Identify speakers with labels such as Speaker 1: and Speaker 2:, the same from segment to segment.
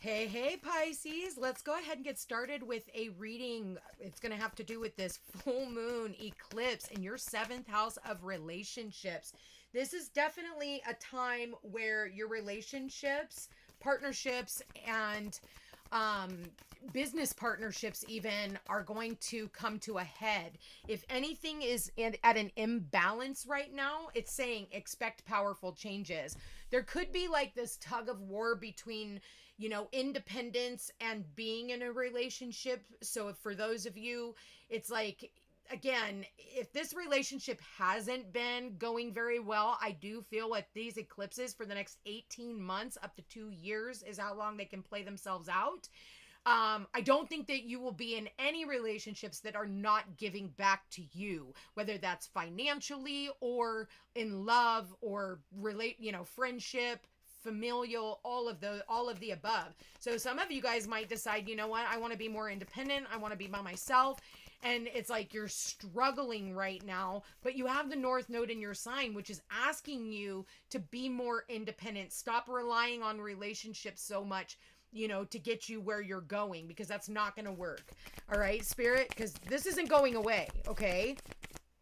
Speaker 1: Hey, hey, Pisces. Let's go ahead and get started with a reading. It's going to have to do with this full moon eclipse in your seventh house of relationships. This is definitely a time where your relationships, partnerships, and business partnerships even are going to come to a head. If anything is at an imbalance right now, it's saying expect powerful changes. There could be like this tug of war between, independence and being in a relationship. So if for those of you, it's like, again, if this relationship hasn't been going very well, I do feel like these eclipses for the next 18 months up to 2 years is how long they can play themselves out. I don't think that you will be in any relationships that are not giving back to you, whether that's financially or in love or friendship, familial, all of the above. So some of you guys might decide, you know what, I want to be more independent. I want to be by myself. And it's like you're struggling right now, but you have the North Node in your sign, which is asking you to be more independent. Stop relying on relationships so much, to get you where you're going, because that's not going to work. All right, Spirit, because this isn't going away, okay?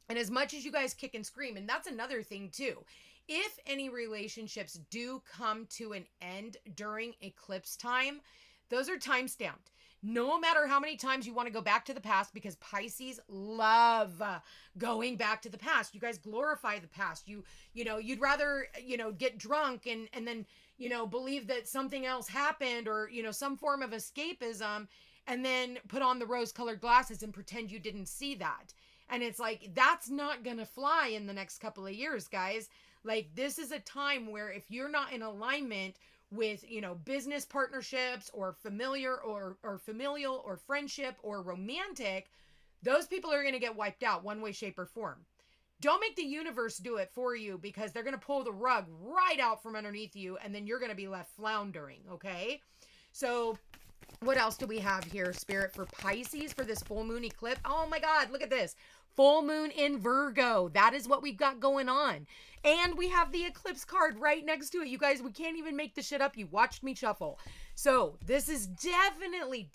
Speaker 1: And as much as you guys kick and scream, and that's another thing too. If any relationships do come to an end during eclipse time, those are time stamped. No matter how many times you want to go back to the past, because Pisces love going back to the past. You guys glorify the past. You'd rather, get drunk and then, believe that something else happened, or, some form of escapism, and then put on the rose-colored glasses and pretend you didn't see that. And it's like, that's not going to fly in the next couple of years, guys. Like, this is a time where if you're not in alignment with, business partnerships or familiar or familial or friendship or romantic, those people are going to get wiped out one way, shape, or form. Don't make the universe do it for you, because they're going to pull the rug right out from underneath you, and then you're going to be left floundering, okay? So what else do we have here, Spirit, for Pisces for this full moon eclipse? Oh my God, look at this. Full moon in Virgo. That is what we've got going on. And we have the eclipse card right next to it. You guys, we can't even make this shit up. You watched me shuffle. So this is definitely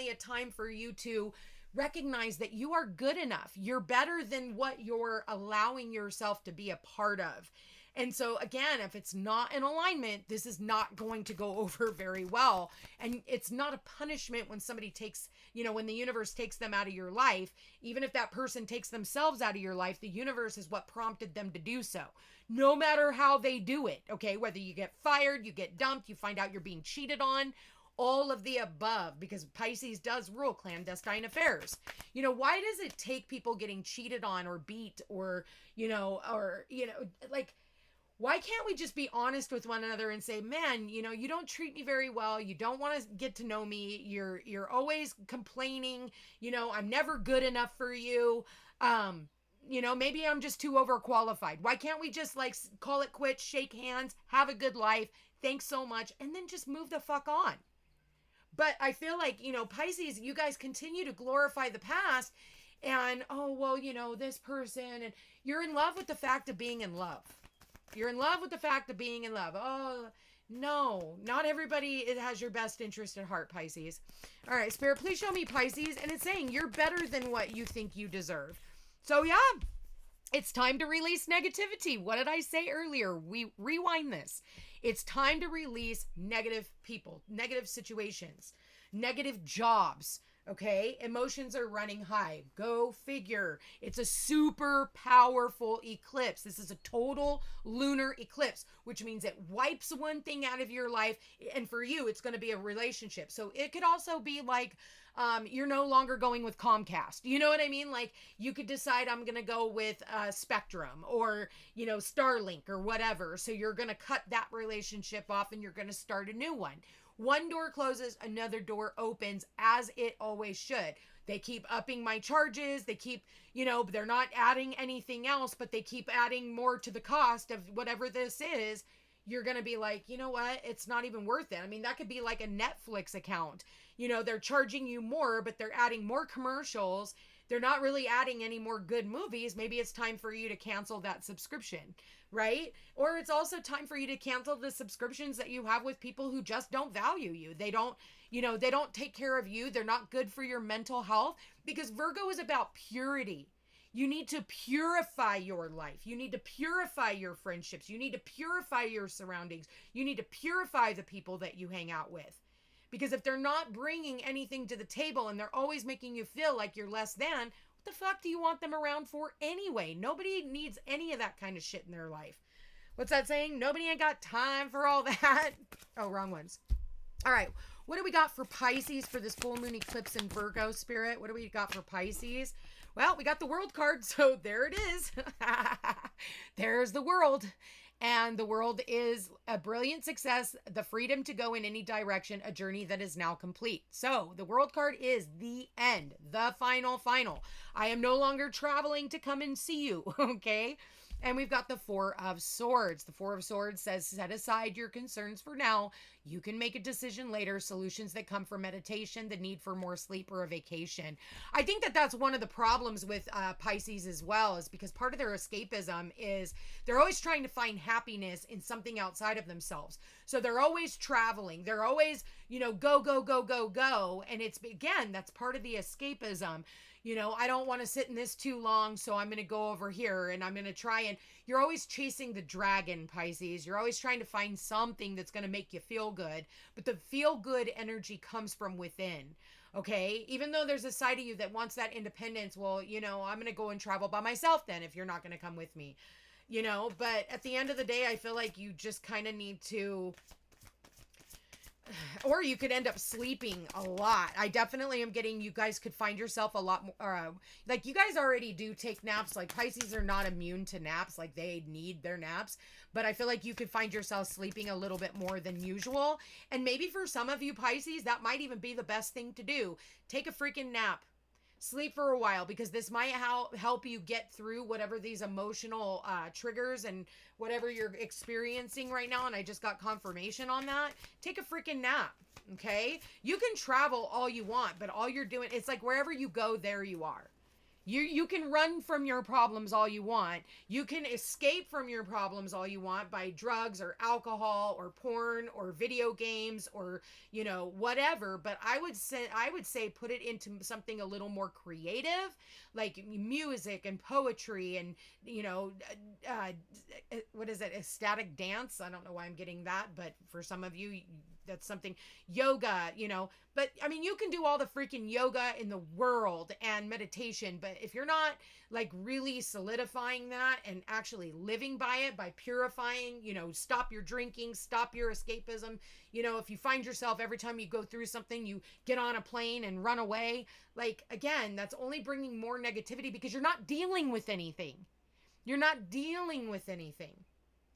Speaker 1: a time for you to recognize that you are good enough. You're better than what you're allowing yourself to be a part of. And so again, if it's not in alignment, this is not going to go over very well. And it's not a punishment when somebody takes, when the universe takes them out of your life. Even if that person takes themselves out of your life, the universe is what prompted them to do so. No matter how they do it, okay? Whether you get fired, you get dumped, you find out you're being cheated on, all of the above, because Pisces does rule clandestine affairs. Why does it take people getting cheated on or beat or, like, why can't we just be honest with one another and say, man, you don't treat me very well. You don't want to get to know me. You're always complaining. I'm never good enough for you. Maybe I'm just too overqualified. Why can't we just like call it quits, shake hands, have a good life? Thanks so much. And then just move the fuck on. But I feel like, Pisces, you guys continue to glorify the past and, oh, well, this person, and you're in love with the fact of being in love. You're in love with the fact of being in love. Oh, no, not everybody has your best interest at heart, Pisces. All right, Spirit, please show me Pisces. And it's saying you're better than what you think you deserve. So, yeah, it's time to release negativity. What did I say earlier? We rewind this. It's time to release negative people, negative situations, negative jobs. Okay, emotions are running high. Go figure. It's a super powerful eclipse. This is a total lunar eclipse, which means it wipes one thing out of your life. And for you, it's going to be a relationship. So it could also be like you're no longer going with Comcast. You know what I mean? Like you could decide I'm going to go with Spectrum or, Starlink or whatever. So you're going to cut that relationship off and you're going to start a new one. One door closes, another door opens, as it always should. They keep upping my charges. They keep, they're not adding anything else, but they keep adding more to the cost of whatever this is. You're going to be like, you know what? It's not even worth it. I mean, that could be like a Netflix account. They're charging you more, but they're adding more commercials. They're not really adding any more good movies. Maybe it's time for you to cancel that subscription, right? Or it's also time for you to cancel the subscriptions that you have with people who just don't value you. They don't, they don't take care of you. They're not good for your mental health, because Virgo is about purity. You need to purify your life. You need to purify your friendships. You need to purify your surroundings. You need to purify the people that you hang out with. Because if they're not bringing anything to the table and they're always making you feel like you're less than, what the fuck do you want them around for anyway? Nobody needs any of that kind of shit in their life. What's that saying? Nobody ain't got time for all that. Oh, wrong ones. All right. What do we got for Pisces for this full moon eclipse in Virgo, Spirit? What do we got for Pisces? Well, we got the World card, so there it is. There's the World. And the World is a brilliant success, the freedom to go in any direction, a journey that is now complete. So the World card is the end, the final. I am no longer traveling to come and see you, okay? And we've got the Four of Swords. The Four of Swords says, set aside your concerns for now. You can make a decision later. Solutions that come from meditation, the need for more sleep, or a vacation. I think that that's one of the problems with Pisces as well, is because part of their escapism is they're always trying to find happiness in something outside of themselves. So they're always traveling. They're always, go. And it's, again, that's part of the escapism. I don't want to sit in this too long, so I'm going to go over here and I'm going to try, and you're always chasing the dragon, Pisces. You're always trying to find something that's going to make you feel good, but the feel good energy comes from within. Okay. Even though there's a side of you that wants that independence, well, I'm going to go and travel by myself then if you're not going to come with me, but at the end of the day, I feel like you just kind of need to, or you could end up sleeping a lot. I definitely am getting, you guys could find yourself a lot more, like you guys already do take naps. Like Pisces are not immune to naps. Like they need their naps, but I feel like you could find yourself sleeping a little bit more than usual. And maybe for some of you Pisces, that might even be the best thing to do. Take a freaking nap. Sleep for a while, because this might help you get through whatever these emotional triggers and whatever you're experiencing right now. And I just got confirmation on that. Take a freaking nap. Okay. You can travel all you want, but all you're doing, it's like wherever you go, there you are. You can run from your problems all you want. You can escape from your problems all you want by drugs or alcohol or porn or video games or, whatever. But I would say put it into something a little more creative, like music and poetry and, what is it? Ecstatic dance. I don't know why I'm getting that, but for some of you, that's something. Yoga, but I mean, you can do all the freaking yoga in the world and meditation, but if you're not like really solidifying that and actually living by it, by purifying, stop your drinking, stop your escapism, if you find yourself every time you go through something, you get on a plane and run away, like, again, that's only bringing more negativity because you're not dealing with anything. You're not dealing with anything.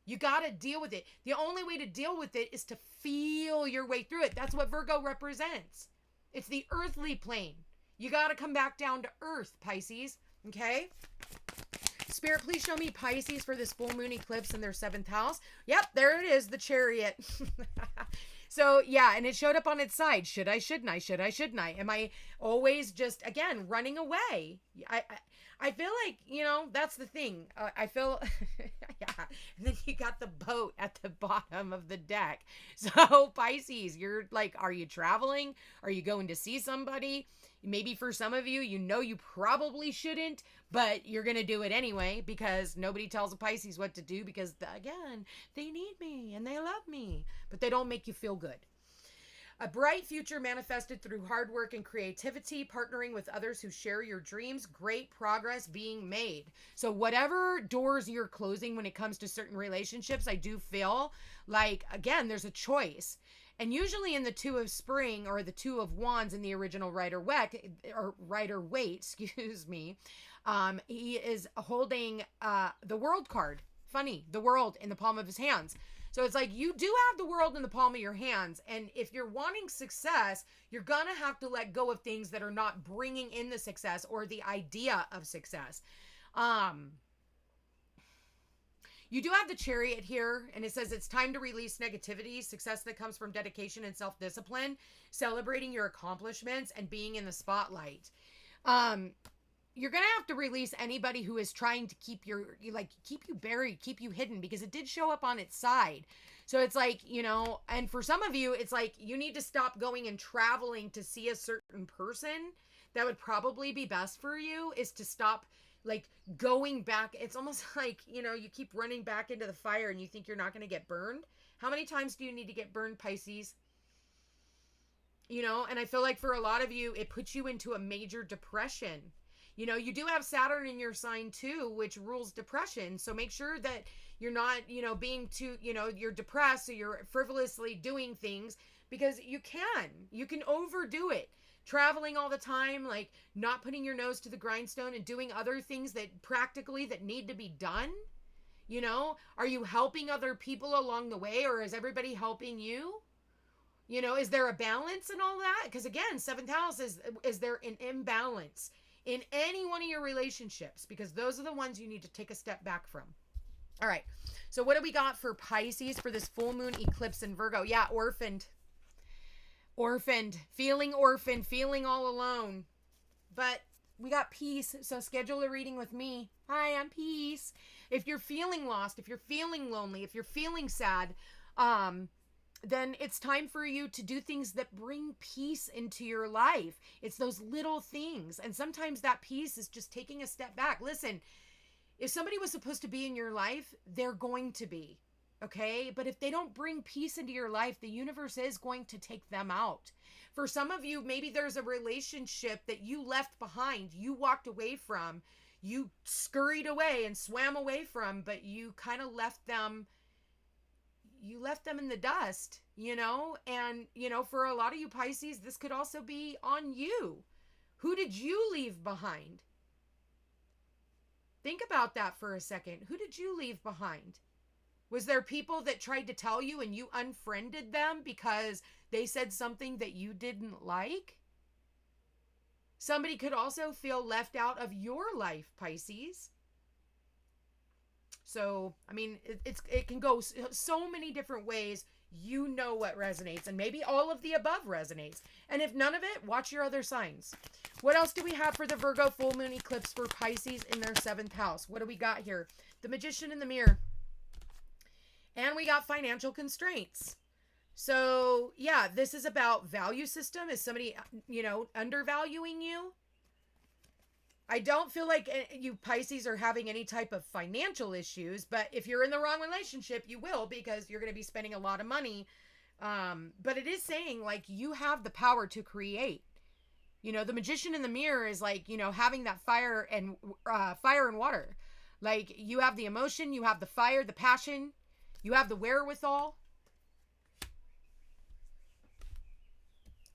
Speaker 1: You got to deal with it. The only way to deal with it is to feel your way through it. That's what Virgo represents. It's the earthly plane. You got to come back down to earth, Pisces. Okay? Spirit, please show me Pisces for this full moon eclipse in their 7th house. Yep, there it is, the Chariot. So, yeah, and it showed up on its side. Should I, shouldn't I? Should I, shouldn't I? Am I always just, again, running away? I feel like, that's the thing. I feel, yeah. And then you got the boat at the bottom of the deck. So, Pisces, you're like, are you traveling? Are you going to see somebody? Maybe for some of you, you probably shouldn't, but you're going to do it anyway because nobody tells a Pisces what to do because, again, they need me and they love me, but they don't make you feel good. A bright future manifested through hard work and creativity, partnering with others who share your dreams, great progress being made. So whatever doors you're closing when it comes to certain relationships, I do feel like, again, there's a choice. And usually in the Two of Spring or the Two of Wands in the original Rider-Waite, he is holding the World card. Funny, the World in the palm of his hands. So it's like you do have the world in the palm of your hands. And if you're wanting success, you're going to have to let go of things that are not bringing in the success or the idea of success. You do have the Chariot here, and it says it's time to release negativity, success that comes from dedication and self-discipline, celebrating your accomplishments, and being in the spotlight. you're going to have to release anybody who is trying to keep keep you buried, keep you hidden, because it did show up on its side. So it's like, and for some of you, it's like you need to stop going and traveling to see a certain person. That would probably be best for you, is to stop like going back. It's almost like, you keep running back into the fire and you think you're not going to get burned. How many times do you need to get burned, Pisces? And I feel like for a lot of you, it puts you into a major depression. You do have Saturn in your sign too, which rules depression. So make sure that you're not, being too, you're depressed or you're frivolously doing things, because you can overdo it. Traveling all the time, like not putting your nose to the grindstone and doing other things that practically that need to be done. Are you helping other people along the way, or is everybody helping you? Is there a balance and all that? Because again, seventh house is there an imbalance in any one of your relationships? Because those are the ones you need to take a step back from. All right. So what do we got for Pisces for this full moon eclipse in Virgo? Yeah, orphaned, feeling all alone. But we got peace. So schedule a reading with me. Hi, I'm Peace. If you're feeling lost, if you're feeling lonely, if you're feeling sad, then it's time for you to do things that bring peace into your life. It's those little things. And sometimes that peace is just taking a step back. Listen, if somebody was supposed to be in your life, they're going to be, okay? But if they don't bring peace into your life, the universe is going to take them out. For some of you, maybe there's a relationship that you left behind, you walked away from, you scurried away and swam away from, but you kind of left them in the dust, and, for a lot of you Pisces, this could also be on you. Who did you leave behind? Think about that for a second. Who did you leave behind? Was there people that tried to tell you and you unfriended them because they said something that you didn't like? Somebody could also feel left out of your life, Pisces. So, I mean, it can go so many different ways. You know what resonates, and maybe all of the above resonates. And if none of it, watch your other signs. What else do we have for the Virgo full moon eclipse for Pisces in their 7th house? What do we got here? The Magician in the Mirror. And we got financial constraints. So, yeah, this is about value system. Is somebody, undervaluing you? I don't feel like you Pisces are having any type of financial issues, but if you're in the wrong relationship, you will, because you're going to be spending a lot of money. But it is saying like you have the power to create. The Magician in the Mirror is like, having that fire and water. Like you have the emotion, you have the fire, the passion, you have the wherewithal.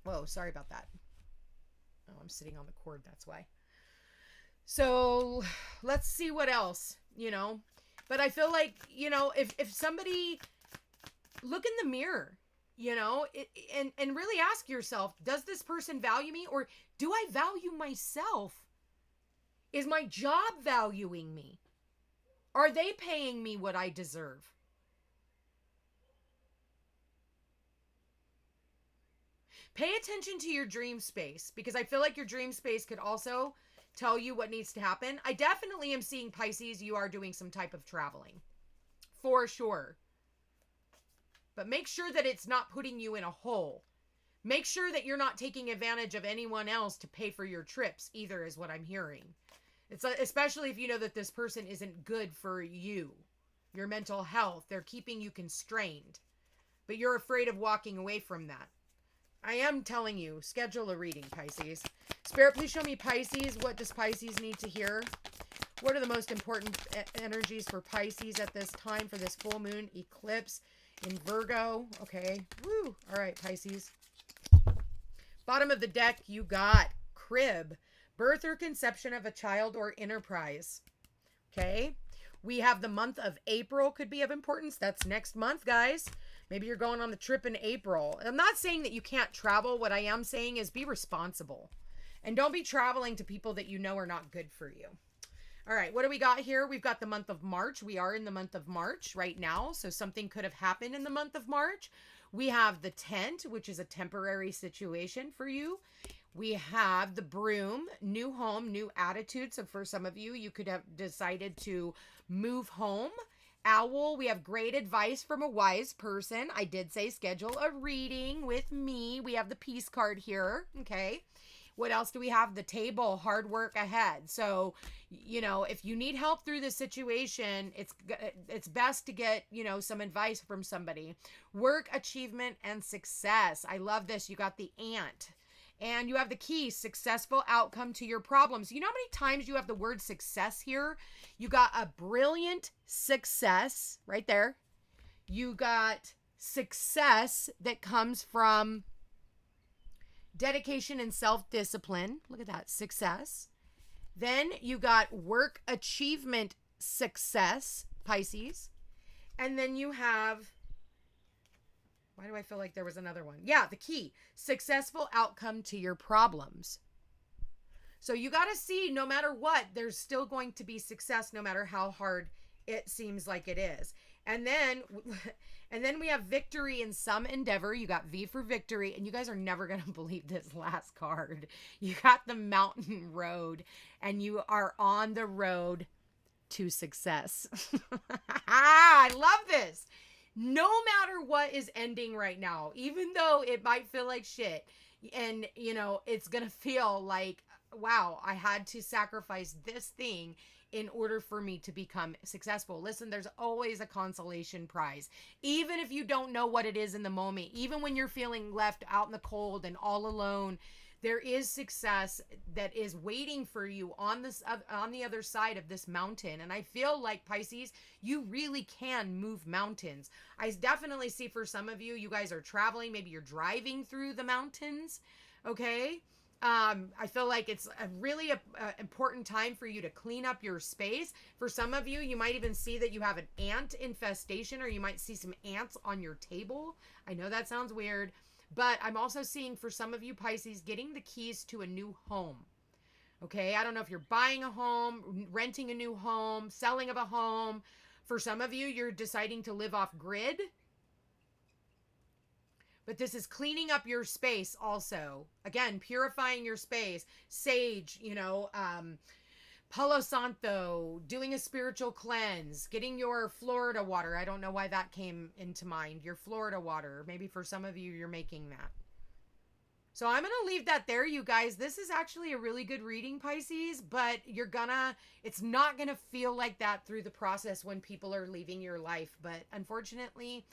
Speaker 1: Whoa, sorry about that. Oh, I'm sitting on the cord, that's why. So let's see what else, but I feel like, if somebody look in the mirror, and really ask yourself, does this person value me, or do I value myself? Is my job valuing me? Are they paying me what I deserve? Pay attention to your dream space, because I feel like your dream space could also tell you what needs to happen. I definitely am seeing Pisces, you are doing some type of traveling. For sure. But make sure that it's not putting you in a hole. Make sure that you're not taking advantage of anyone else to pay for your trips either, is what I'm hearing. It's especially if you know that this person isn't good for you, your mental health. They're keeping you constrained, but you're afraid of walking away from that. I am telling you, schedule a reading, Pisces. Spirit, please show me Pisces. What does Pisces need to hear? What are the most important energies for Pisces at this time for this full moon eclipse in Virgo? Okay. Woo. All right, Pisces. Bottom of the deck, you got crib. Birth or conception of a child or enterprise. Okay. We have the month of April could be of importance. That's next month, guys. Maybe you're going on the trip in April. I'm not saying that you can't travel. What I am saying is be responsible. And don't be traveling to people that you know are not good for you. All right, what do we got here? We've got the month of March. We are in the month of March right now, so something could have happened in the month of March. We have the tent, which is a temporary situation for you. We have the Broom, new home, new attitude. So for some of you, you could have decided to move home. Owl, we have great advice from a wise person. I did say schedule a reading with me. We have the peace card here. Okay. What else do we have? The Table, hard work ahead. So, you know, if you need help through this situation, it's best to get, you know, some advice from somebody. Work, achievement, and success. I love this. You got the Ant. And you have the Key, successful outcome to your problems. You know how many times you have the word success here? You got a brilliant success right there. You got success that comes from dedication and self-discipline. Look at that, success. Then you got work, achievement, success, Pisces. And then you have, why do I feel like there was another one? Yeah, the Key, successful outcome to your problems. So you got to see, no matter what, there's still going to be success no matter how hard it seems like it is. And then we have victory in some endeavor. You got V for victory, and you guys are never going to believe this last card. You got the Mountain Road, and you are on the road to success. I love this. No matter what is ending right now, even though it might feel like shit, and you know, it's going to feel like, wow, I had to sacrifice this thing in order for me to become successful. Listen, there's always a consolation prize. Even if you don't know what it is in the moment, even when you're feeling left out in the cold and all alone, there is success that is waiting for you on the other side of this mountain. And I feel like, Pisces, you really can move mountains. I definitely see for some of you, you guys are traveling, maybe you're driving through the mountains, okay? I feel like it's a really important time for you to clean up your space. For some of you, you might even see that you have an ant infestation, or you might see some ants on your table. I know that sounds weird, but I'm also seeing for some of you, Pisces, getting the keys to a new home. Okay, I don't know if you're buying a home, renting a new home, selling of a home. For some of you, you're deciding to live off grid. But this is cleaning up your space also. Again, purifying your space. Sage, you know, Palo Santo, doing a spiritual cleanse, getting your Florida water. I don't know why that came into mind. Your Florida water. Maybe for some of you, you're making that. So I'm going to leave that there, you guys. This is actually a really good reading, Pisces, but it's not going to feel like that through the process when people are leaving your life. But unfortunately,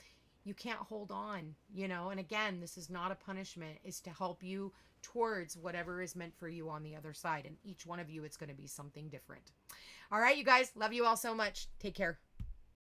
Speaker 1: you can't hold on, you know, and again, this is not a punishment. It's to help you towards whatever is meant for you on the other side. And each one of you, it's going to be something different. All right, you guys, love you all so much. Take care.